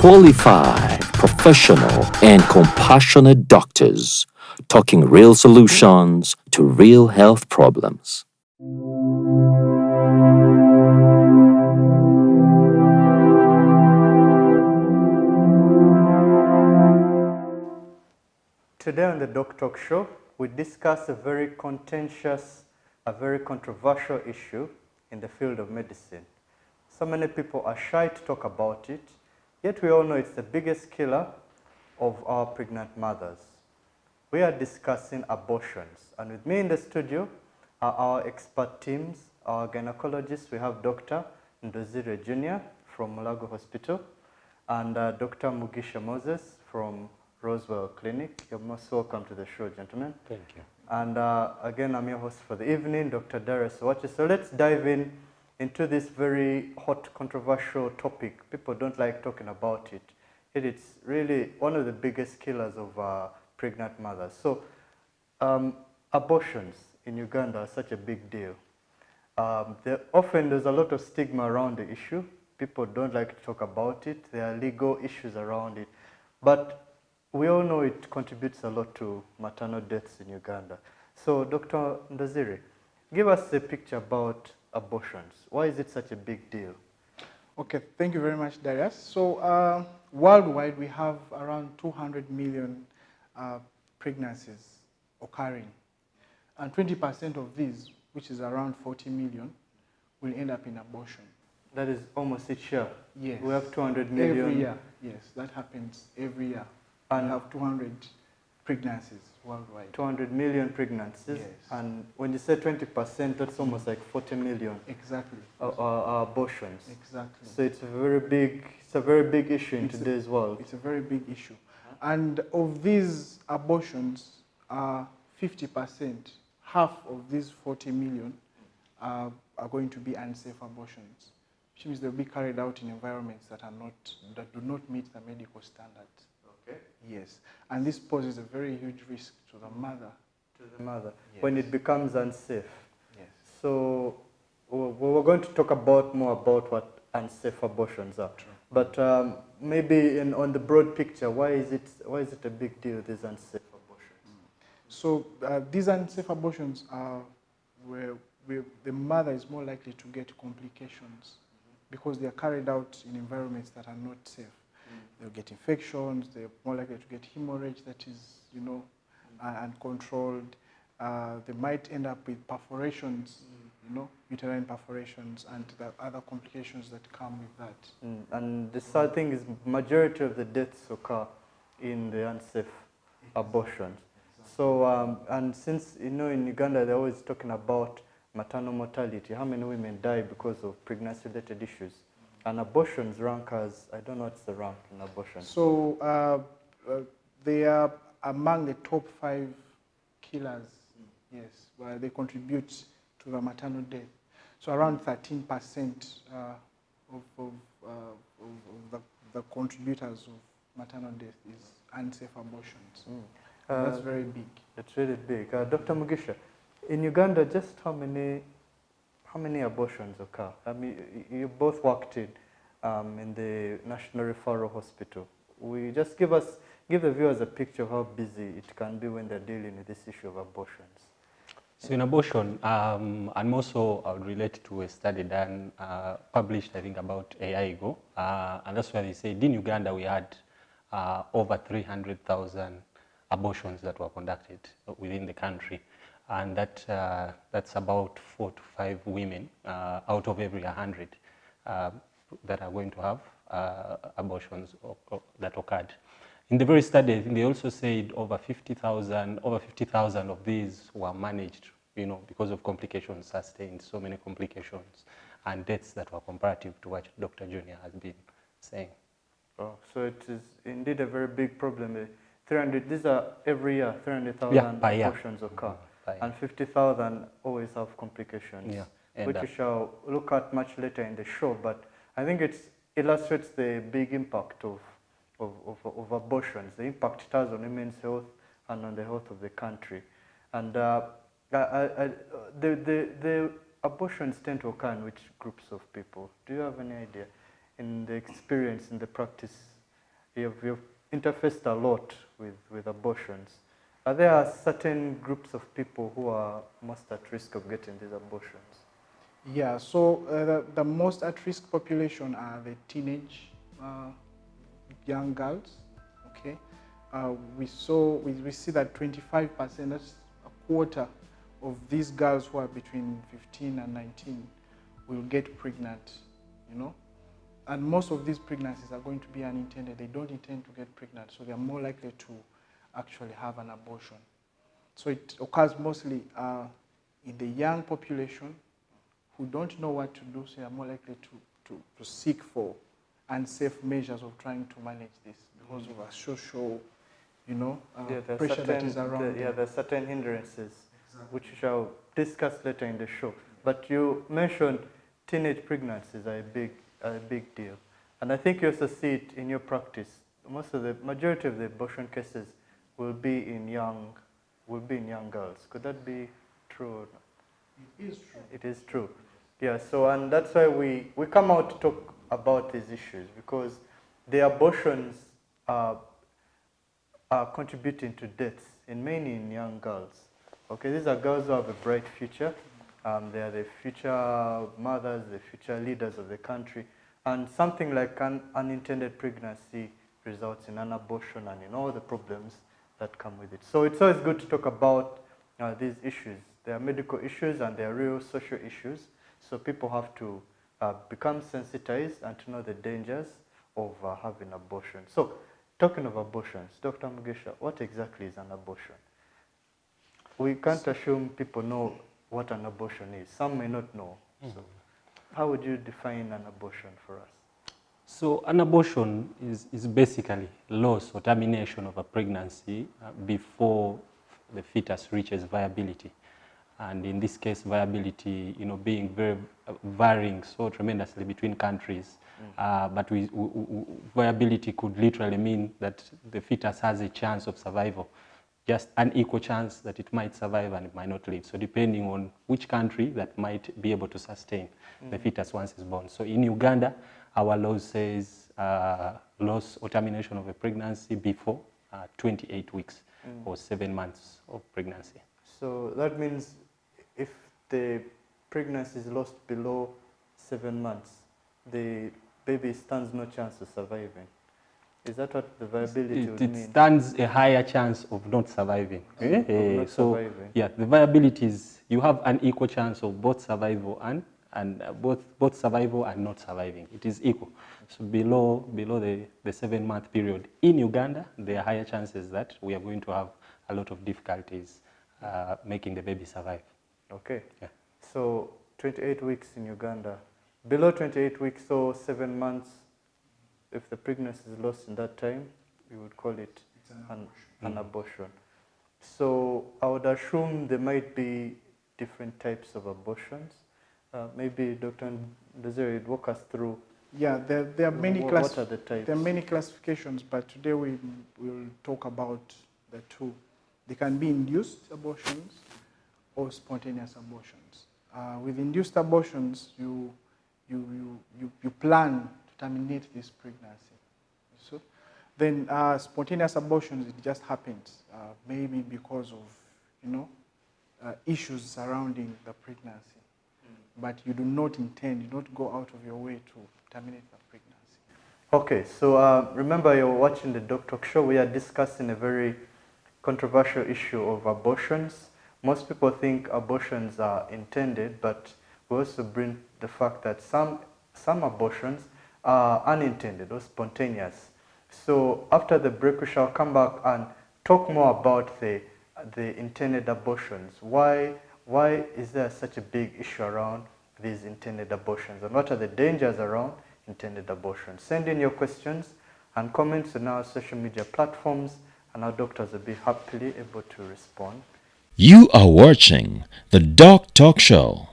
Qualified, professional, and compassionate doctors talking real solutions to real health problems. Today on the DocTalk show, we discuss a very contentious, a very controversial issue in the field of medicine. So many people are shy to talk about it, yet we all know it's the biggest killer of our pregnant mothers. We are discussing abortions, and with me in the studio are our expert teams, our gynecologists. We have Dr. Ndozire Jr. from Mulago Hospital and Dr. Mugisha Moses from Roswell Clinic. You're most welcome to the show, gentlemen. Thank you. And again, I'm your host for the evening, Dr. Darius Wachi. So let's dive into this very hot, controversial topic. People don't like talking about it. It's really one of the biggest killers of pregnant mothers. So abortions in Uganda are such a big deal. Often there's a lot of stigma around the issue. People don't like to talk about it. There are legal issues around it. But we all know it contributes a lot to maternal deaths in Uganda. So, Dr. Ndozire, give us a picture about abortions. Why is it such a big deal? Okay, thank you very much, Darius. So, worldwide, we have around 200 million pregnancies occurring. And 20% of these, which is around 40 million, will end up in abortion. That is almost each year? Yes. We have 200 million? Every year, yes. That happens every year. And we have 200 pregnancies worldwide. 200 million pregnancies? Yes. And when you say 20%, that's almost like 40 million. Exactly. Abortions. Exactly. So it's a very big issue in today's world. It's a very big issue. And of these abortions, 50%, half of these 40 million are going to be unsafe abortions, which means they'll be carried out in environments that do not meet the medical standards. Okay. Yes, and this poses a very huge risk to the mother. To the mother, yes. When it becomes unsafe. Yes. So we're going to talk more about what unsafe abortions are. True. But maybe on the broad picture, why is it a big deal, these unsafe abortions? So these unsafe abortions are where the mother is more likely to get complications because they are carried out in environments that are not safe. They'll get infections, they're more likely to get hemorrhage that is, uncontrolled. They might end up with perforations, uterine perforations, and the other complications that come with that. And the sad thing is, majority of the deaths occur in the unsafe abortions. So, and since, in Uganda, they're always talking about maternal mortality, how many women die because of pregnancy-related issues. And abortions rank as, I don't know what's the rank in abortion. So they are among the top 5 killers, yes, where they contribute to the maternal death. So around 13% of the contributors of maternal death is unsafe abortions. That's very big. It's really big. Dr. Mugisha, in Uganda, just how many abortions occur? I mean, you both worked in the National Referral Hospital. We just give the viewers a picture of how busy it can be when they're dealing with this issue of abortions. So in abortion, and also I would relate to a study done, published I think about a year ago, and that's where they said in Uganda we had over 300,000 abortions that were conducted within the country. And that's about 4 to 5 women out of every 100 that are going to have abortions that occurred. In the very study, I think they also said over 50,000 of these were managed, because of complications sustained, so many complications and deaths that were comparative to what Dr. Junior has been saying. Oh, so it is indeed a very big problem. 300, these are every year, 300,000 abortions occur. And 50,000 always have complications, which we shall look at much later in the show. But I think it illustrates the big impact of abortions, the impact it has on women's health and on the health of the country. And the abortions tend to occur in which groups of people? Do you have any idea in the experience, in the practice you've interfaced a lot with abortions. Are there certain groups of people who are most at risk of getting these abortions? Yeah, so the most at-risk population are the teenage young girls. Okay, we see that 25%, that's a quarter of these girls who are between 15 and 19, will get pregnant. You know, and most of these pregnancies are going to be unintended. They don't intend to get pregnant, so they are more likely to actually have an abortion. So it occurs mostly in the young population who don't know what to do, so they are more likely to seek for unsafe measures of trying to manage this because of a social, you know, pressure that is around. There are certain hindrances, which we shall discuss later in the show. But you mentioned teenage pregnancies are a big deal, and I think you also see it in your practice. Majority of the abortion cases will be in young girls. Could that be true or not? It is true. It is true. Yeah, so and that's why we come out to talk about these issues, because the abortions are contributing to deaths mainly in young girls. Okay, these are girls who have a bright future. They are the future mothers, the future leaders of the country, and something like an unintended pregnancy results in an abortion and in all the problems that come with it. So it's always good to talk about these issues. There are medical issues and there are real social issues. So people have to become sensitized and to know the dangers of having abortion. So talking of abortions, Dr. Mugisha, what exactly is an abortion? We can't assume people know what an abortion is. Some may not know. So how would you define an abortion for us? So an abortion is basically loss or termination of a pregnancy before the fetus reaches viability. And in this case, viability, being very varying so tremendously between countries. But viability could literally mean that the fetus has a chance of survival, just an equal chance that it might survive and it might not live. So depending on which country that might be able to sustain the fetus once it's born. So in Uganda, our law says loss or termination of a pregnancy before 28 weeks or 7 months of pregnancy. So that means if the pregnancy is lost below 7 months, the baby stands no chance of surviving. Is that what the viability would mean? It stands a higher chance of not surviving. Surviving. Yeah, the viability is you have an equal chance of both survival and both survival and not surviving. It is equal. So below the 7 month period in Uganda, there are higher chances that we are going to have a lot of difficulties making the baby survive. Okay. Yeah. So 28 weeks in Uganda. Below 28 weeks, so 7 months, if the pregnancy is lost in that time, we would call it an abortion. So I would assume there might be different types of abortions. Maybe Dr. Desiree would walk us through. Yeah, there are many what are the types? There are many classifications, but today we will talk about the two. They can be induced abortions or spontaneous abortions. With induced abortions, you plan to terminate this pregnancy. So then spontaneous abortions, it just happens, maybe because of issues surrounding the pregnancy. But you do not intend, you don't go out of your way to terminate the pregnancy. Okay, so remember you're watching the DocTalk show. We are discussing a very controversial issue of abortions. Most people think abortions are intended, but we also bring the fact that some abortions are unintended or spontaneous. So after the break, we shall come back and talk more about the intended abortions. Why is there such a big issue around these intended abortions, and what are the dangers around intended abortions? Send in your questions and comments on our social media platforms, and our doctors will be happily able to respond. You are watching the DocTalk Show.